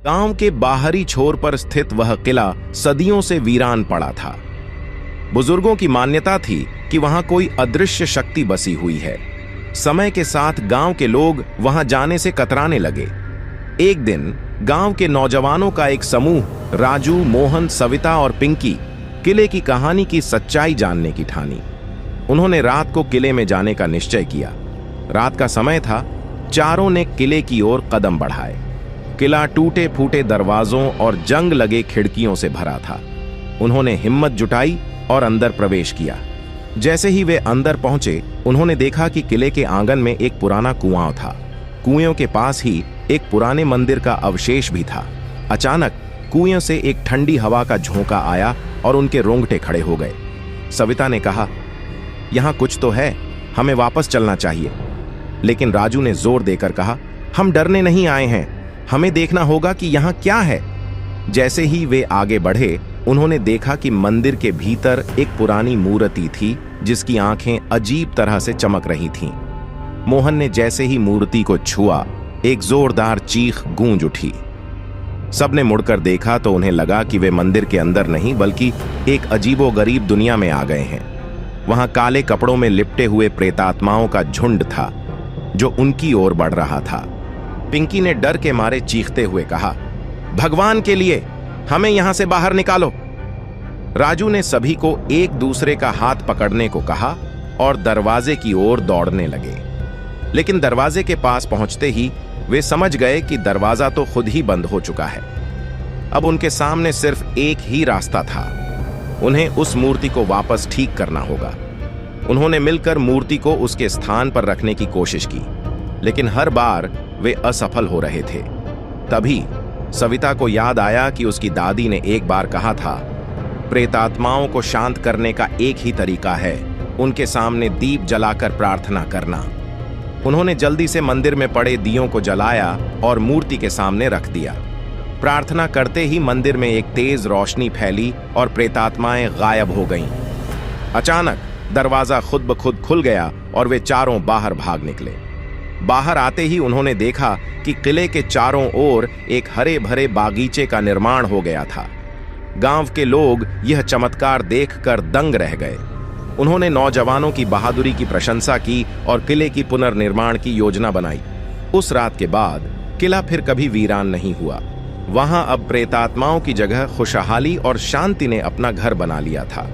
गांव के बाहरी छोर पर स्थित वह किला सदियों से वीरान पड़ा था। बुजुर्गों की मान्यता थी कि वहां कोई अदृश्य शक्ति बसी हुई है। समय के साथ गांव के लोग वहां जाने से कतराने लगे। एक दिन गांव के नौजवानों का एक समूह राजू, मोहन, सविता और पिंकी किले की कहानी की सच्चाई जानने की ठानी। उन्होंने रात को किले में जाने का निश्चय किया। रात का समय था। चारों ने किले की ओर कदम बढ़ाए। किला टूटे फूटे दरवाजों और जंग लगे खिड़कियों से भरा था। उन्होंने हिम्मत जुटाई और अंदर प्रवेश किया। जैसे ही वे अंदर पहुंचे, उन्होंने देखा कि किले के आंगन में एक पुराना कुआं था। कुएं के पास ही एक पुराने मंदिर का अवशेष भी था। अचानक कुएं से एक ठंडी हवा का झोंका आया और उनके रोंगटे खड़े हो गए। सविता ने कहा, यहां कुछ तो है, हमें वापस चलना चाहिए। लेकिन राजू ने जोर देकर कहा, हम डरने नहीं आए हैं, हमें देखना होगा कि यहां क्या है। जैसे ही वे आगे बढ़े, उन्होंने देखा कि मंदिर के भीतर एक पुरानी मूर्ति थी जिसकी आंखें अजीब तरह से चमक रही थीं। मोहन ने जैसे ही मूर्ति को छुआ, एक जोरदार चीख गूंज उठी। सबने मुड़कर देखा तो उन्हें लगा कि वे मंदिर के अंदर नहीं बल्कि एक अजीबोगरीब दुनिया में आ गए हैं। वहां काले कपड़ों में लिपटे हुए प्रेतात्माओं का झुंड था जो उनकी ओर बढ़ रहा था। पिंकी ने डर के मारे चीखते हुए कहा, भगवान के लिए हमें यहां से बाहर निकालो। राजू ने सभी को एक दूसरे का हाथ पकड़ने को कहा और दरवाजे की ओर दौड़ने लगे। लेकिन दरवाजे के पास पहुंचते ही वे समझ गए कि दरवाजा तो खुद ही बंद हो चुका है। अब उनके सामने सिर्फ एक ही रास्ता था। उन्हें उस मूर्ति को वापस ठीक करना होगा। उन्होंने मिलकर मूर्ति को उसके स्थान पर रखने की कोशिश की, लेकिन हर बार वे असफल हो रहे थे। तभी सविता को याद आया कि उसकी दादी ने एक बार कहा था, प्रेतात्माओं को शांत करने का एक ही तरीका है, उनके सामने दीप जलाकर प्रार्थना करना। उन्होंने जल्दी से मंदिर में पड़े दियों को जलाया और मूर्ति के सामने रख दिया। प्रार्थना करते ही मंदिर में एक तेज रोशनी फैली और प्रेतात्माएं गायब हो गईं। अचानक दरवाजा खुद ब खुद खुल गया और वे चारों बाहर भाग निकले। बाहर आते ही उन्होंने देखा कि किले के चारों ओर एक हरे भरे बागीचे का निर्माण हो गया था। गांव के लोग यह चमत्कार देखकर दंग रह गए। उन्होंने नौजवानों की बहादुरी की प्रशंसा की और किले की पुनर्निर्माण की योजना बनाई। उस रात के बाद किला फिर कभी वीरान नहीं हुआ। वहां अब प्रेतात्माओं की जगह खुशहाली और शांति ने अपना घर बना लिया था।